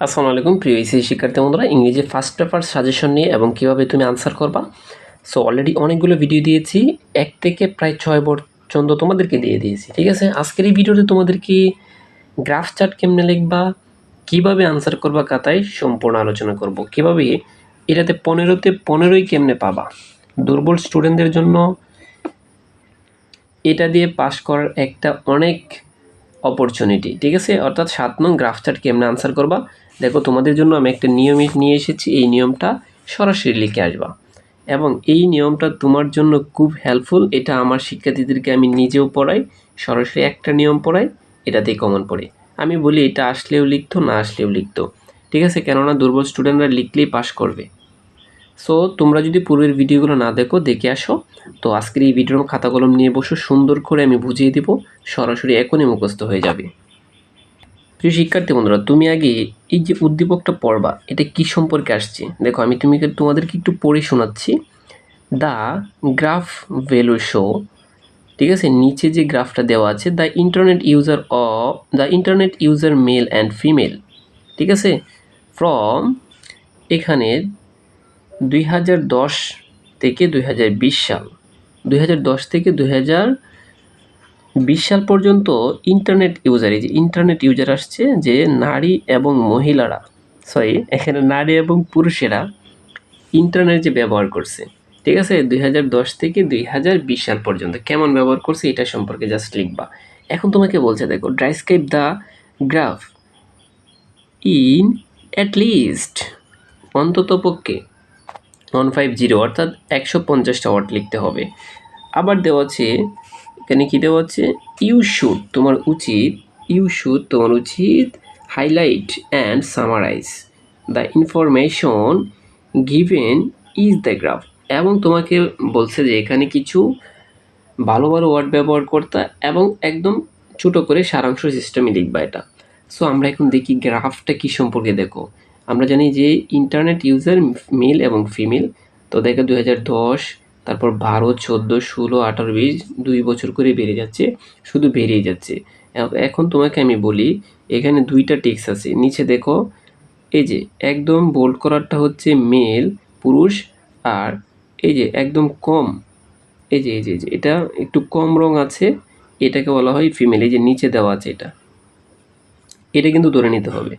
আসসালামু আলাইকুম প্রিয় এইচএসসি শিক্ষার্থী বন্ধুরা, ইংরেজি ফার্স্ট পেপার সাজেশন নিয়ে এবং কিভাবে তুমি আনসার করবা। সো অলরেডি অনেকগুলো ভিডিও দিয়েছি, 1 থেকে প্রায় 6 পর্যন্ত তোমাদেরকে দিয়ে দিয়েছি। ঠিক আছে, আজকের এই ভিডিওতে তোমাদেরকে গ্রাফ চার্ট কেমনে লিখবা, কিভাবে আনসার করবা খাতায় সম্পূর্ণ আলোচনা করব। কিভাবে এটাতে 15তে 15ই কেমনে পাবা। দুর্বল স্টুডেন্টদের জন্য এটা দিয়ে পাস করার একটা অনেক অপরচুনিটি। ঠিক আছে, অর্থাৎ 7 নং গ্রাফ চার্ট কেমনে আনসার করবা। দেখো, তোমাদের জন্য আমি একটা নিয়ম নিয়ে এসেছি। এই নিয়মটা সরাসরি লিখে আসবা এবং এই নিয়মটা তোমার জন্য খুব হেল্পফুল। এটা আমার শিক্ষার্থীদেরকে আমি নিজেও পড়াই, সরাসরি একটা নিয়ম পড়াই, এটাতেই কমন পড়ে। আমি বলি এটা আসলেও লিখতো, না আসলেও লিখতো। ঠিক আছে, কেননা দুর্বল স্টুডেন্টরা লিখলেই পাস করবে। সো তোমরা যদি পূর্বের ভিডিওগুলো না দেখে আসো, তো আজকের এই ভিডিওর খাতা কলম নিয়ে বসো, সুন্দর করে আমি বুঝিয়ে দেবো, সরাসরি এখনই মুখস্থ হয়ে যাবে। প্রিয় শিক্ষার্থী বন্ধুরা, তুমি আগে এই যে উদ্দীপকটা পড়বা, এটা কি সম্পর্কে আসছে দেখো। আমি তোমাদেরকে একটু পড়ে শোনাচ্ছি। দ্য গ্রাফ ভ্যালু শো, ঠিক আছে, নিচে যে গ্রাফটা দেওয়া আছে, the internet user male and female, ঠিক আছে, ফ্রম এখানে 2010 থেকে 2020 সাল, 2010 থেকে 2020 সাল পর্যন্ত ইন্টারনেট ইউজার, এই যে ইন্টারনেট ইউজার আসছে যে নারী এবং মহিলারা, এখানে নারী এবং পুরুষেরা ইন্টারনেট যে ব্যবহার করছে, ঠিক আছে, 2010 থেকে 2020 সাল পর্যন্ত কেমন ব্যবহার করছে এটা সম্পর্কে জাস্ট লিখবা। এখন তোমাকে বলছে, দেখো, ড্রাইস্ক্রাইব দ্য গ্রাফ ইন অ্যাটলিস্ট, অন্ততপক্ষে 150, অর্থাৎ 150টা ওয়ার্ড লিখতে হবে। আবার দেওয়া আছে, এখানে কি দেওয়া আছে, ইউ শুড তোমার উচিত highlight and summarise the information given is the graph, এবং তোমাকে বলছে যে এখানে কিছু ভালো ভালো ওয়ার্ড ব্যবহার করতে এবং একদম ছোটো করে সারাংশ সিস্টেমে লিখবা এটা। সো আমরা এখন দেখি গ্রাফটা কী সম্পর্কে। দেখো, আমরা জানি যে ইন্টারনেট ইউজার মেল এবং ফিমেল, তো দেখো 2010, তারপর 12, 14, 16, 18, 20, 2 বছর করে বেড়ে যাচ্ছে, শুধু বেড়েই যাচ্ছে। এখন তোমাকে আমি বলি, এখানে 2টা টেক্সট আছে নিচে দেখো, এই যে একদম বোল্ড করারটা হচ্ছে মেল পুরুষ, আর এই যে একদম কম, এই যে এটা একটু কম রং আছে, এটাকে বলা হয় ফিমেল। এই যে নিচে দেওয়া আছে এটা কিন্তু ধরে নিতে হবে।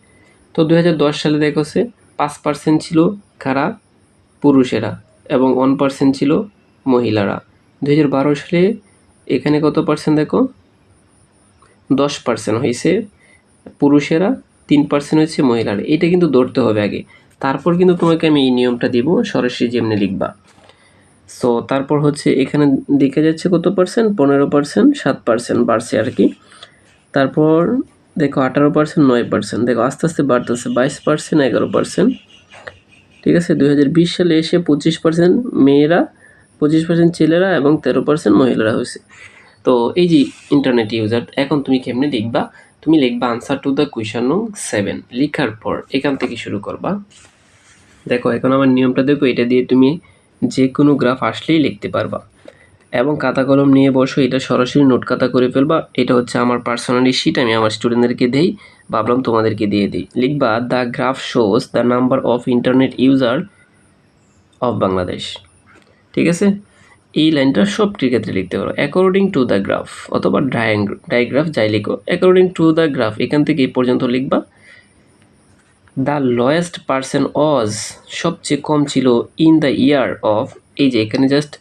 তো 2010 সালে দেখছে 5% ছিল কারা, পুরুষেরা, এবং 1% ছিল মহিলারা। 2012 সালে এখানে কত পার্সেন্ট দেখো, 10% হয়েছে পুরুষেরা, 3% হয়েছে মহিলারা। এটা কিন্তু ধরতে হবে আগে, তারপর কিন্তু তোমাকে আমি এই নিয়মটা দিব, সরাসরি যেমনি লিখবা। সো তারপর হচ্ছে এখানে দেখা যাচ্ছে কত পার্সেন্ট, 15%, 7% বাড়ছে আর কি। তারপর দেখো 18%, 9%, দেখো আস্তে আস্তে বাড়তেছে, 22%, 11%, ঠিক আছে। 2020 সালে এসে 25% মেয়েরা, 25% ছেলেরা এবং 13% মহিলারা হয়েছে। তো এই যে ইন্টারনেট ইউজার, এখন তুমি কেমনে লিখবা, তুমি লিখবা আনসার টু দ্য কোয়েশ্চন নং 7, লেখার পর এখান থেকে শুরু করবা। দেখো এখন আমার নিয়মটা দেখো, এটা দিয়ে তুমি যে কোনো গ্রাফ আসলেই লিখতে পারবা এবং খাতা কলম নিয়ে বসো, এটা সরাসরি নোট খাতা করে ফেলবা। এটা হচ্ছে আমার পার্সোনালি শিট, আমি আমার স্টুডেন্টদেরকে দেই, ভাবলাম তোমাদেরকে দিয়ে দিই। লিখবা the graph shows the number of internet user of Bangladesh, ঠিক আছে। এই লাইনটা সবটির ক্ষেত্রে লিখতে পারো, অ্যাকর্ডিং টু দ্য গ্রাফ অথবা ডায়াগ্রাফ যাই লিখো, অ্যাকর্ডিং টু দ্য গ্রাফ এখান থেকে এই পর্যন্ত লিখবা। দ্য লোয়েস্ট পার্সেন্ট ওয়াজ, সবচেয়ে কম ছিল, ইন দ্য ইয়ার অফ, এই যে এখানে জাস্ট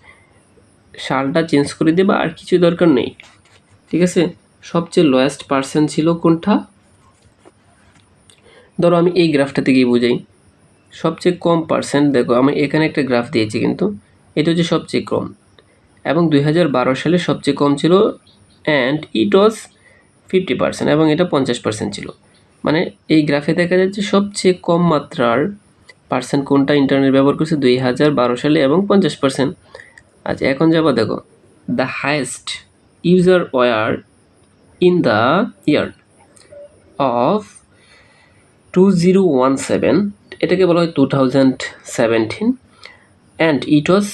সালটা চেঞ্জ করে দেবা, আর কিছু দরকার নেই, ঠিক আছে। সবচেয়ে লোয়েস্ট পার্সেন্ট ছিল কোনটা, ধরো আমি এই গ্রাফটা থেকেই বুঝাই, সবচেয়ে কম পার্সেন্ট। দেখো আমি এখানে একটা গ্রাফ দিয়েছি, কিন্তু এটা হচ্ছে সবচেয়ে কম, এবং 2012 সালে সবচেয়ে কম ছিল, অ্যান্ড ইট ওয়াজ 50%, এবং এটা 50% ছিল। মানে এই গ্রাফে দেখা যাচ্ছে সবচেয়ে কম মাত্রার পার্সেন্ট কোনটা ইন্টারনেট ব্যবহার করছে 2012 সালে, এবং 50%। আচ্ছা এখন যাবা, দেখো the highest user were in the year of 2017, এটাকে বলা হয় 2017, অ্যান্ড ইট ওয়াজ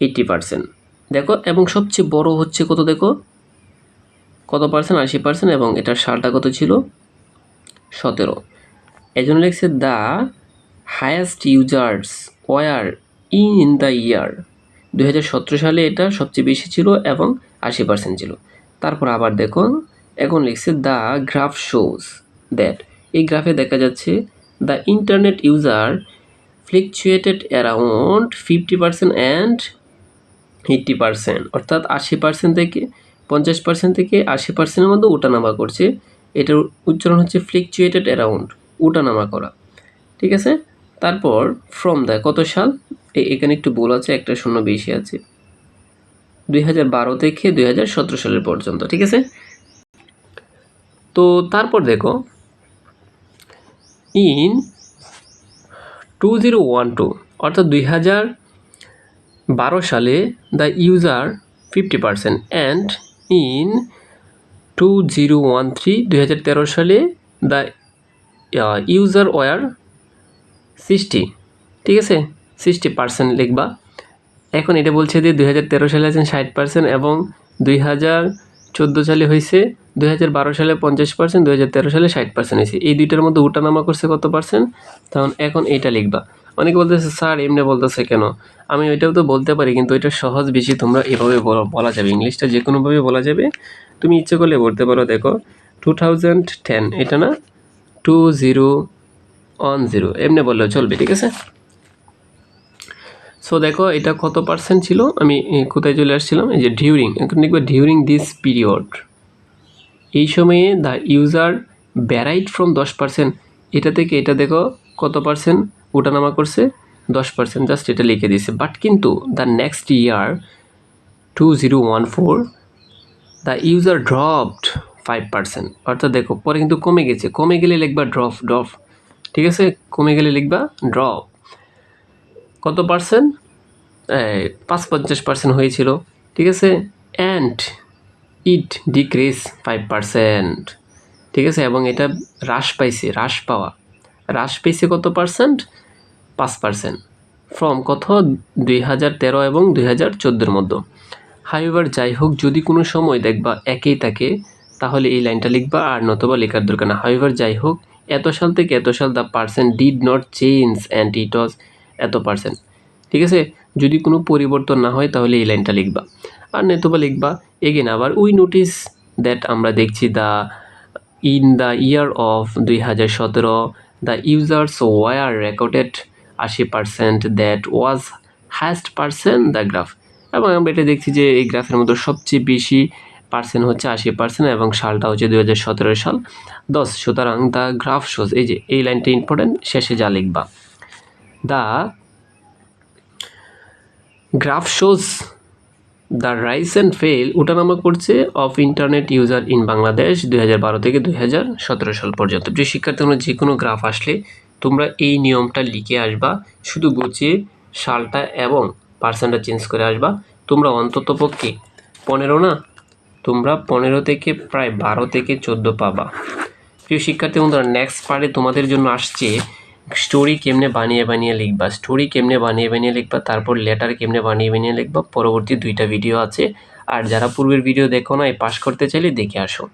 80%। দেখো, এবং সবচেয়ে বড় হচ্ছে কত, দেখো কত পার্সেন্ট, 80%, এবং এটার সালটা কত ছিল, 17। এজন্য লিখছে the highest users were in the year 2017 সালে এটা সবচেয়ে বেশি ছিল এবং 80% ছিল। তারপর আবার দেখো এখন লিখছে দ্য গ্রাফ শোজ দ্যাট, এই গ্রাফে দেখা যাচ্ছে the internet user fluctuated around 50% and 80%, অর্থাৎ 80% থেকে 50% থেকে 80%-এর মধ্যে ওঠানামা করছে। এটার উচ্চারণ হচ্ছে ফ্লিকচুয়েটেড অ্যারাউন্ড, ওঠানামা করা, ঠিক আছে। তারপর ফ্রম দ্য কত সাল, এখানে একটু ভুল আছে, একটা শূন্য বেশি আছে, 2012 থেকে 2017 সালের পর্যন্ত, ঠিক আছে। তো তারপর দেখো ইন 2012 অর্থাৎ 2012 সালে দ্য ইউজার 50% অ্যান্ড ইন 2013 সালে দ্য ইউজার ওয়ার 60, ঠিক আছে, 60% লিখবা। এখন এটা বলছে যে 2013 সালে আছেন 60% এবং 2014 সালে হয়েছে, 2012 সালে 50%, 2013 সালে 60% হয়েছে। এই দুইটার মধ্যে উঠানামা করছে কত পার্সেন্ট, তখন এখন এইটা লিখবা। অনেকে বলতেছে স্যার এমনি বলতেছে কেন, আমি ওইটাও তো বলতে পারি, কিন্তু এটা সহজ বেশি, তোমরা এভাবে বলা যাবে, ইংলিশটা যে কোনোভাবে বলা যাবে, তুমি ইচ্ছে করলে বলতে পারো। দেখো 2010 এটা না, 2010 এমনি বললেও চলবে, ঠিক আছে। সো দেখো এটা কত পার্সেন্ট ছিল, আমি কোথায় চলে আসছিলাম, এই যে ডিউরিং, এখন দেখবে ডিউরিং দিস পিরিয়ড, এই সময়ে দ্য ইউজার ভ্যারাইড ফ্রম 10%, এটা থেকে এটা দেখো কত পার্সেন্ট ওঠানামা করছে, 10%, জাস্ট এটা লিখে দিয়েছে। বাট কিন্তু the next year 2014 the user dropped 5%, অর্থাৎ দেখো পরে কিন্তু কমে গেছে, কমে গেলে লিখবা ড্রপ, ঠিক আছে, কমে গেলে লিখবা ড্রপ। কত পার্সেন্ট, 55% হয়েছিল, ঠিক আছে। অ্যান্ড ইট ডিক্রিজ 5%, ঠিক আছে, এবং এটা হ্রাস পাইছে কত পার্সেন্ট, 5%, ফ্রম কত 2013 এবং 2014 মধ্যে। হাইওভার যাই হোক, যদি কোনো সময় দেখবা একই থাকে তাহলে এই লাইনটা লিখবা, আর নতুবা লেখার দরকার না। হাইওভার যাই হোক, এত সাল থেকে এত সাল the percent did not change and it was এত পার্সেন্ট, ঠিক আছে। যদি কোনো পরিবর্তন না হয় তাহলে এই লাইনটা লিখবা, আর নতুবা লিখবা এগেন আবার উই নোটিস দ্যাট, আমরা দেখছি in the year of 2017 the users were recorded 80% that was highest percent the graph, এবং আমরা এটা দেখছি যে এই গ্রাফের মধ্যে সবচেয়ে বেশি পার্সেন্ট হচ্ছে 80% এবং সালটা হচ্ছে 2017 সাল 10। সুতরাং দ্য গ্রাফ শোজ, এই যে এই লাইনটা ইম্পর্টেন্ট, শেষে যা লিখবা, the graph shows the rice and fail, ওঠানামা করছে of internet user in Bangladesh 2012 থেকে 2017 সাল পর্যন্ত। প্রিয় শিক্ষার্থী, তোমরা যে কোনো গ্রাফ আসলে তোমরা এই নিয়মটা লিখে আসবা, শুধু গুছিয়ে সালটা এবং পার্সেন্টটা চেঞ্জ করে আসবা। তোমরা অন্তত পক্ষে 15 না, তোমরা 15 থেকে প্রায় 12 থেকে 14 পাবা। প্রিয় শিক্ষার্থী বন্ধুরা, নেক্সট পার্টে তোমাদের জন্য আসছে স্টোরি কেমনে বানিয়ে লিখবা, তারপর লেটার কেমনে বানিয়ে লিখবা। পরবর্তী 2টা ভিডিও আছে, আর যারা পূর্বের ভিডিও দেখো না, পাস করতে চাইলে দেখে আসো।